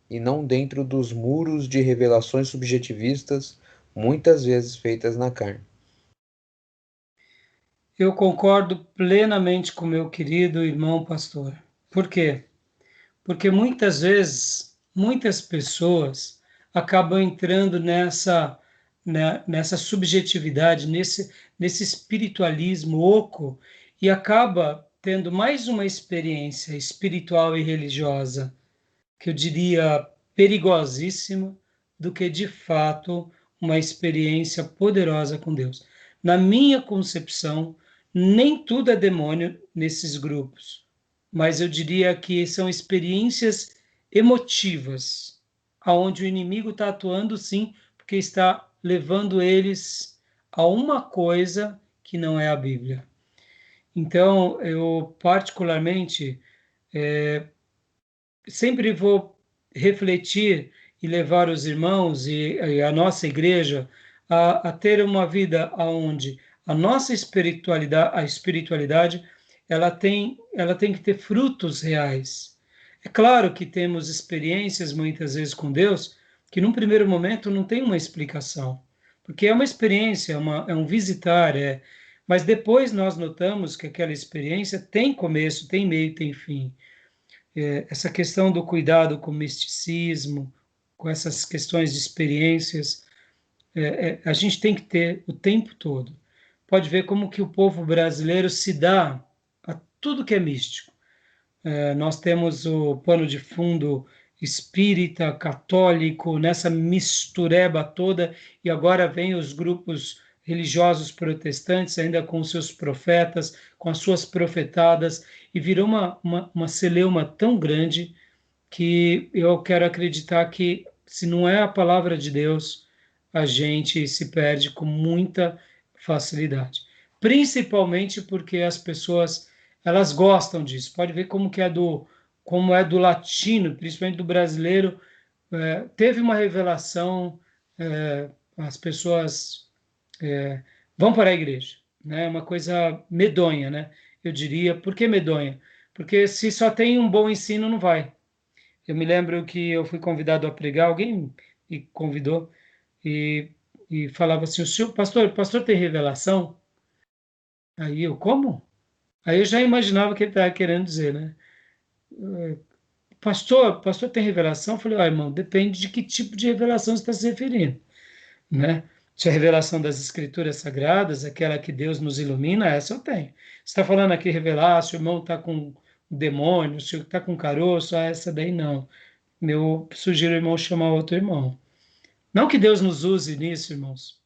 e não dentro dos muros de revelações subjetivistas, muitas vezes feitas na carne. Eu concordo plenamente com meu querido irmão pastor. Por quê? Porque muitas vezes, muitas pessoas acabam entrando nessa subjetividade, nesse espiritualismo oco, e acaba tendo mais uma experiência espiritual e religiosa, que eu diria perigosíssima, do que de fato uma experiência poderosa com Deus. Na minha concepção, nem tudo é demônio nesses grupos, mas eu diria que são experiências emotivas, aonde o inimigo está atuando sim, porque está levando eles a uma coisa que não é a Bíblia. Então, eu particularmente sempre vou refletir e levar os irmãos e a nossa igreja a ter uma vida onde a nossa espiritualidade ela tem que ter frutos reais. É claro que temos experiências muitas vezes com Deus que num primeiro momento não tem uma explicação, porque é uma experiência, é um visitar, mas depois nós notamos que aquela experiência tem começo, tem meio, tem fim. Essa questão do cuidado com o misticismo, com essas questões de experiências, a gente tem que ter o tempo todo. Pode ver como que o povo brasileiro se dá a tudo que é místico. Nós temos o pano de fundo espírita, católico, nessa mistureba toda, e agora vem os grupos religiosos protestantes, ainda com seus profetas, com as suas profetadas, e virou uma celeuma tão grande que eu quero acreditar que, se não é a palavra de Deus, a gente se perde com muita facilidade. Principalmente porque as pessoas elas gostam disso. Pode ver como é do latino, principalmente do brasileiro. Teve uma revelação, as pessoas vão para a igreja, né? Uma coisa medonha, né? Eu diria. Por que medonha? Porque se só tem um bom ensino, não vai. Eu me lembro que eu fui convidado a pregar, alguém me convidou e falava assim: o pastor tem revelação? Aí eu, como? Aí eu já imaginava o que ele estava querendo dizer, né? Pastor tem revelação? Eu falei, irmão, depende de que tipo de revelação você está se referindo, né? Se a revelação das Escrituras Sagradas, aquela que Deus nos ilumina, essa eu tenho. Você está falando aqui revelar, se o irmão está com demônio, se está com caroço, essa daí não. Eu sugiro o irmão chamar outro irmão. Não que Deus nos use nisso, irmãos.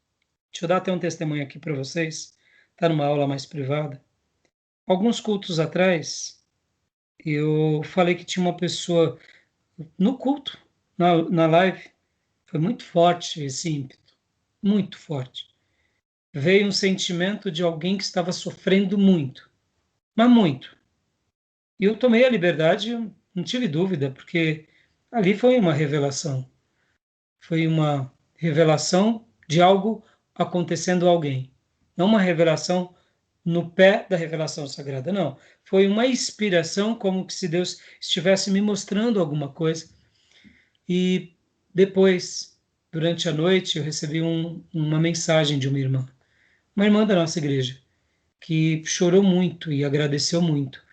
Deixa eu dar até um testemunho aqui para vocês. Está numa aula mais privada. Alguns cultos atrás, eu falei que tinha uma pessoa no culto, na live. Foi muito forte esse ímpeto, muito forte. Veio um sentimento de alguém que estava sofrendo muito, mas muito. E eu tomei a liberdade, eu não tive dúvida, porque ali foi uma revelação. Foi uma revelação de algo acontecendo a alguém. Não uma revelação no pé da revelação sagrada, não. Foi uma inspiração, como que se Deus estivesse me mostrando alguma coisa. E depois, durante a noite, eu recebi uma mensagem de uma irmã da nossa igreja, que chorou muito e agradeceu muito,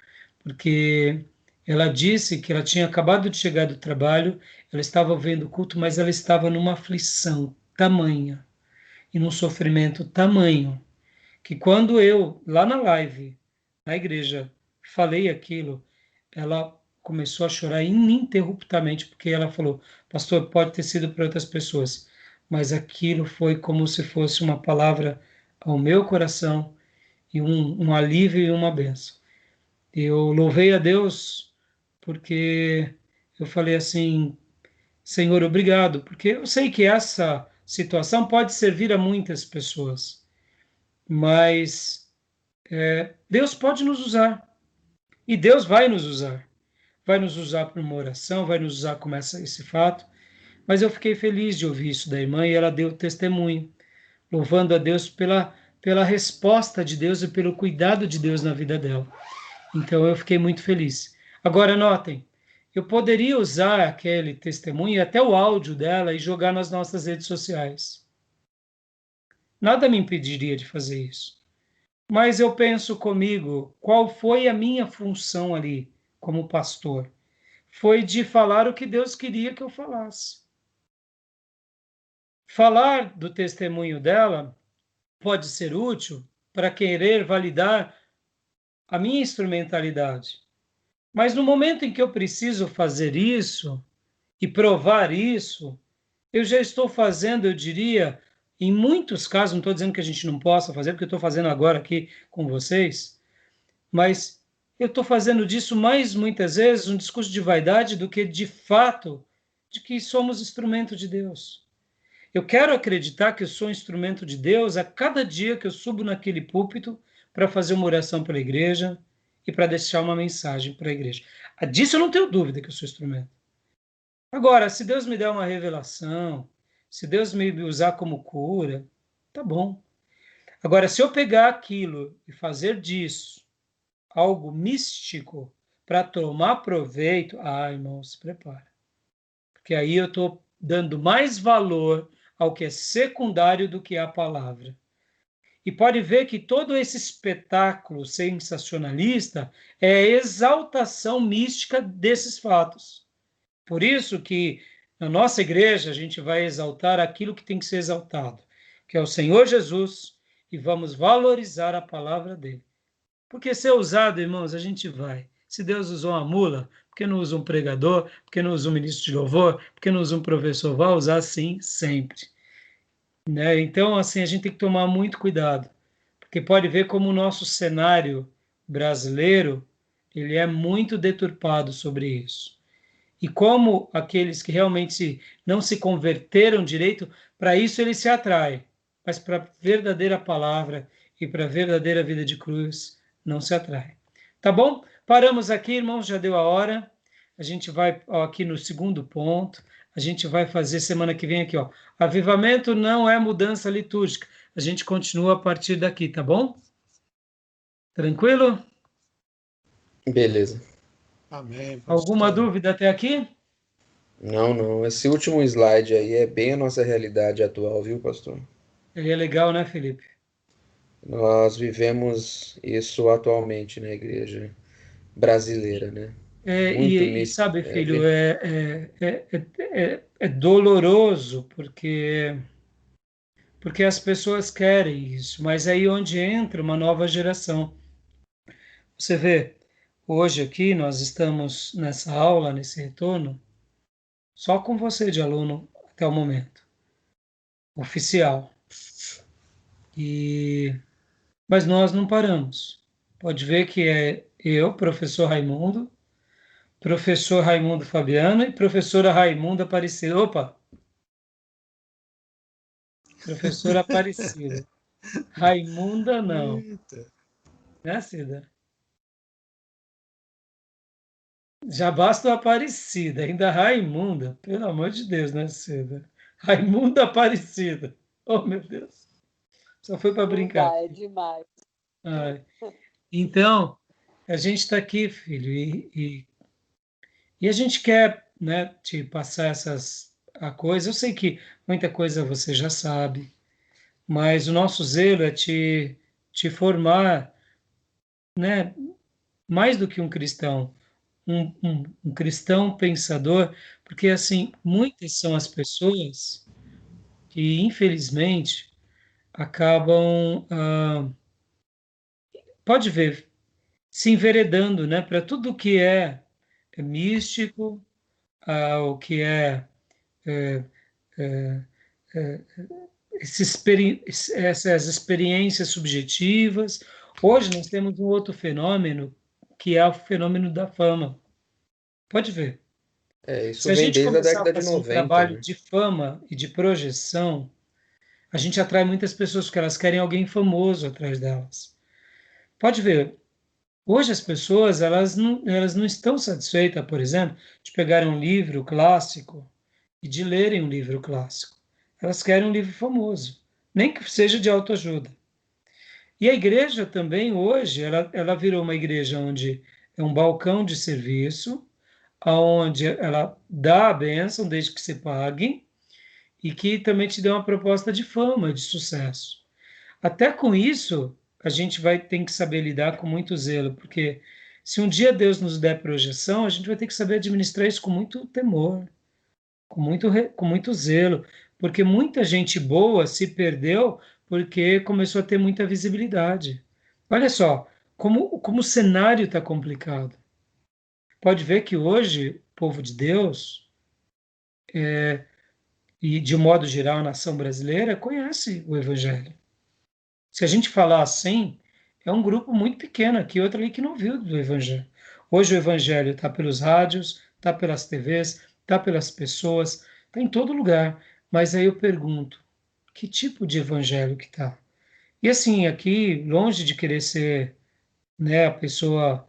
porque ela disse que ela tinha acabado de chegar do trabalho, ela estava vendo o culto, mas ela estava numa aflição tamanha e num sofrimento tamanho, que quando eu, lá na live, na igreja, falei aquilo, ela começou a chorar ininterruptamente, porque ela falou: pastor, pode ter sido para outras pessoas, mas aquilo foi como se fosse uma palavra ao meu coração e um alívio e uma bênção. Eu louvei a Deus porque eu falei assim: Senhor, obrigado, porque eu sei que essa situação pode servir a muitas pessoas, mas Deus pode nos usar e Deus vai nos usar. Vai nos usar para uma oração, vai nos usar como esse fato. Mas eu fiquei feliz de ouvir isso da irmã e ela deu testemunho, louvando a Deus pela resposta de Deus e pelo cuidado de Deus na vida dela. Então eu fiquei muito feliz. Agora notem, eu poderia usar aquele testemunho, até o áudio dela, e jogar nas nossas redes sociais. Nada me impediria de fazer isso. Mas eu penso comigo, qual foi a minha função ali como pastor? Foi de falar o que Deus queria que eu falasse. Falar do testemunho dela pode ser útil para querer validar a minha instrumentalidade. Mas no momento em que eu preciso fazer isso e provar isso, eu já estou fazendo, eu diria, em muitos casos, não estou dizendo que a gente não possa fazer, porque eu estou fazendo agora aqui com vocês, mas eu estou fazendo disso mais muitas vezes um discurso de vaidade do que de fato de que somos instrumento de Deus. Eu quero acreditar que eu sou instrumento de Deus a cada dia que eu subo naquele púlpito para fazer uma oração pela igreja e para deixar uma mensagem para a igreja. Disso eu não tenho dúvida que eu sou instrumento. Agora, se Deus me der uma revelação, se Deus me usar como cura, tá bom. Agora, se eu pegar aquilo e fazer disso algo místico para tomar proveito, irmão, se prepara. Porque aí eu estou dando mais valor ao que é secundário do que a palavra. E pode ver que todo esse espetáculo sensacionalista é a exaltação mística desses fatos. Por isso que na nossa igreja a gente vai exaltar aquilo que tem que ser exaltado, que é o Senhor Jesus, e vamos valorizar a palavra dele. Porque ser usado, irmãos, a gente vai. Se Deus usou uma mula, por que não usa um pregador? Por que não usa um ministro de louvor? Por que não usa um professor? Vai usar sim, sempre. Né? Então, assim, a gente tem que tomar muito cuidado, porque pode ver como o nosso cenário brasileiro ele é muito deturpado sobre isso. E como aqueles que realmente não se converteram direito, para isso ele se atrai, mas para a verdadeira palavra e para a verdadeira vida de cruz, não se atrai. Tá bom? Paramos aqui, irmãos, já deu a hora. A gente vai aqui no segundo ponto. A gente vai fazer semana que vem aqui, ó. Avivamento não é mudança litúrgica. A gente continua a partir daqui, tá bom? Tranquilo? Beleza. Amém, Alguma pastor. dúvida até aqui? Não. Esse último slide aí é bem a nossa realidade atual, viu, pastor? Ele é legal, né, Felipe? Nós vivemos isso atualmente na igreja brasileira, né? Muito E místico. sabe, filho, é doloroso porque as pessoas querem isso, mas é aí onde entra uma nova geração. Você vê, hoje aqui nós estamos nessa aula, nesse retorno, só com você de aluno até o momento, oficial. Mas nós não paramos. Pode ver que é eu, professor Raimundo Fabiano e professora Raimunda Aparecida. Opa, professora Aparecida. Raimunda, não. Eita. Né, Cida? Já basta o Aparecida, ainda Raimunda, pelo amor de Deus, né, Cida? Raimunda Aparecida. Oh, meu Deus. Só foi para Não brincar. dá, é demais. Ai. Então, a gente está aqui, filho, e a gente quer, né, te passar a coisa. Eu sei que muita coisa você já sabe, mas o nosso zelo é te formar, né, mais do que um cristão, um cristão pensador, porque, assim, muitas são as pessoas que, infelizmente, acabam, pode ver, se enveredando, né, para tudo que é místico, o que é, é, é, essas experiências subjetivas. Hoje nós temos um outro fenômeno, que é o fenômeno da fama. Pode ver. Isso Se a vem gente desde a começar a década de fazer um 90, trabalho né? de fama e de projeção, a gente atrai muitas pessoas porque elas querem alguém famoso atrás delas. Pode ver, hoje as pessoas elas não estão satisfeitas, por exemplo, de pegarem um livro clássico e de lerem um livro clássico. Elas querem um livro famoso, nem que seja de autoajuda. E a igreja também hoje, ela virou uma igreja onde é um balcão de serviço, aonde ela dá a bênção desde que se pague e que também te dê uma proposta de fama, de sucesso. Até com isso, a gente vai ter que saber lidar com muito zelo, porque se um dia Deus nos der projeção, a gente vai ter que saber administrar isso com muito temor, com muito zelo, porque muita gente boa se perdeu porque começou a ter muita visibilidade. Olha só, como o cenário está complicado. Pode ver que hoje o povo de Deus, e de um modo geral a nação brasileira, conhece o Evangelho. Se a gente falar assim, é um grupo muito pequeno aqui, outro ali que não viu do Evangelho. Hoje o Evangelho está pelos rádios, está pelas TVs, está pelas pessoas, está em todo lugar. Mas aí eu pergunto, que tipo de Evangelho que está? E assim, aqui, longe de querer ser, né, a pessoa,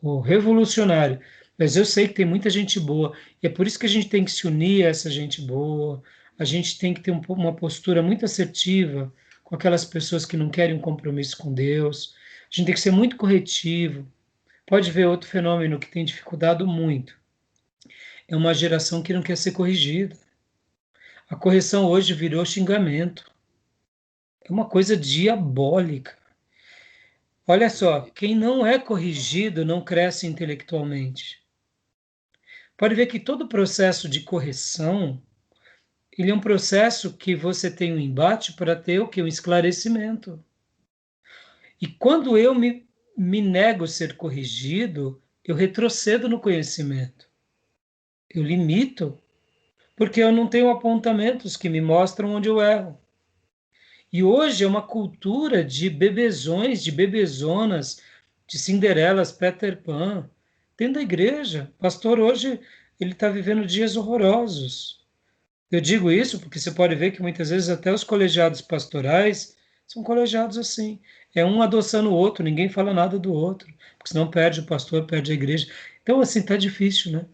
o revolucionário, mas eu sei que tem muita gente boa, e é por isso que a gente tem que se unir a essa gente boa, a gente tem que ter uma postura muito assertiva com aquelas pessoas que não querem um compromisso com Deus, a gente tem que ser muito corretivo. Pode ver outro fenômeno que tem dificultado muito, é uma geração que não quer ser corrigida. A correção hoje virou xingamento, é uma coisa diabólica. Olha só, E- quem não é corrigido não cresce intelectualmente. Pode ver que todo processo de correção, ele é um processo que você tem um embate para ter o que? Um esclarecimento. E quando me nego a ser corrigido, eu retrocedo no conhecimento. Eu limito, porque eu não tenho apontamentos que me mostram onde eu erro. E hoje é uma cultura de bebezões, de bebezonas, de Cinderelas, Peter Pan, dentro da igreja. O pastor hoje ele está vivendo dias horrorosos. Eu digo isso porque você pode ver que muitas vezes até os colegiados pastorais são colegiados assim. É um adoçando o outro, ninguém fala nada do outro, porque senão perde o pastor, perde a igreja. Então, assim, tá difícil, né?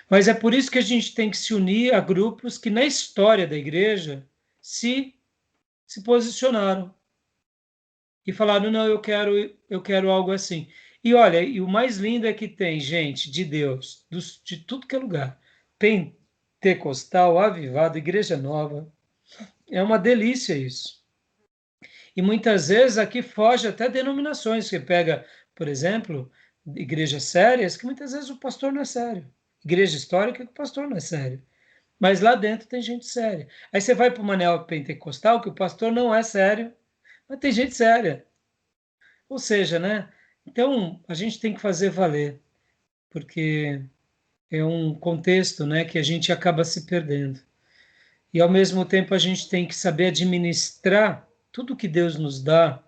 Mas é por isso que a gente tem que se unir a grupos que na história da igreja se, se posicionaram e falaram, não, eu quero algo assim. E olha, e o mais lindo é que tem gente de Deus, de tudo que é lugar. Pentecostal, Avivado, Igreja Nova. É uma delícia isso. E muitas vezes aqui foge até denominações. Você pega, por exemplo, igrejas sérias, que muitas vezes o pastor não é sério. Igreja histórica que o pastor não é sério. Mas lá dentro tem gente séria. Aí você vai para uma neopentecostal que o pastor não é sério, mas tem gente séria. Ou seja, né? Então, a gente tem que fazer valer, porque é um contexto, né, que a gente acaba se perdendo. E, ao mesmo tempo, a gente tem que saber administrar tudo que Deus nos dá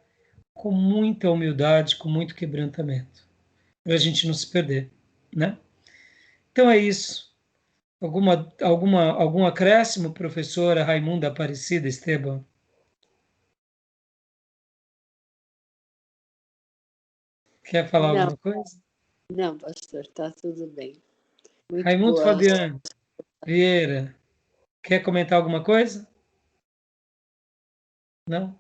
com muita humildade, com muito quebrantamento, para a gente não se perder, né? Então é isso. Algum acréscimo, professora Raimunda Aparecida Esteban? Quer falar Não, alguma coisa? Não, pastor, está tudo bem. Muito Raimundo boa. Fabiano Vieira, quer comentar alguma coisa? Não?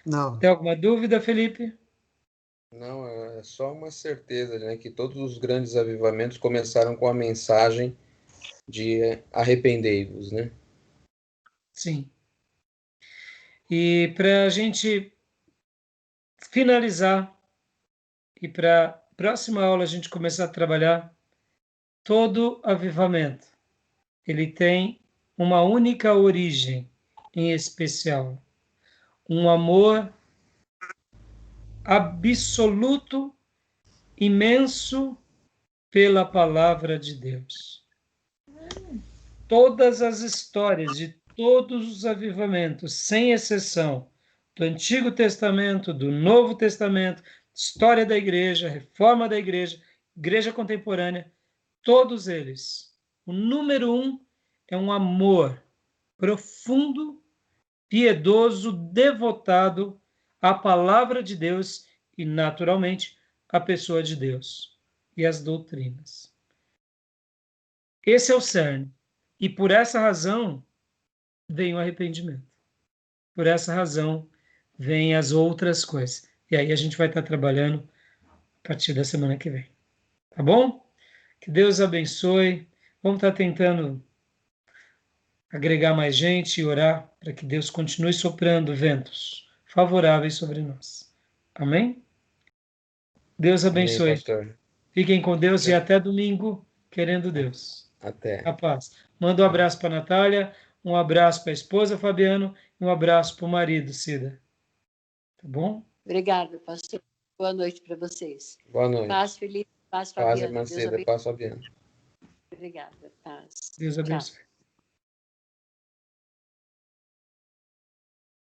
Não, Tem alguma dúvida, Felipe? Não, é só uma certeza, né, que todos os grandes avivamentos começaram com a mensagem de arrependei-vos, né? Sim. E para a gente finalizar e para a próxima aula a gente começar a trabalhar, todo avivamento, ele tem uma única origem em especial, um amor absoluto, imenso pela palavra de Deus. Todas as histórias de todos os avivamentos, sem exceção, do Antigo Testamento, do Novo Testamento, história da igreja, reforma da igreja, igreja contemporânea, todos eles, o número um é um amor profundo, piedoso, devotado à palavra de Deus e, naturalmente, à pessoa de Deus e às doutrinas. Esse é o cerne. E por essa razão vem o arrependimento. Por essa razão vem as outras coisas. E aí a gente vai estar trabalhando a partir da semana que vem. Tá bom? Que Deus abençoe. Vamos estar tentando agregar mais gente e orar para que Deus continue soprando ventos favoráveis sobre nós. Amém? Deus Amém, abençoe. pastor. Fiquem com Deus e até domingo, querendo Deus. Até. A paz. Manda um abraço para a Natália, um abraço para a esposa Fabiano e um abraço para o marido Cida. Tá bom? Obrigada, pastor. Boa noite para vocês. Boa noite. Paz, Felipe. Paz, Paz, Fabiano. irmã Deus Cida. abençoe. Paz, Fabiano. Obrigada. Paz. Deus Tchau. abençoe.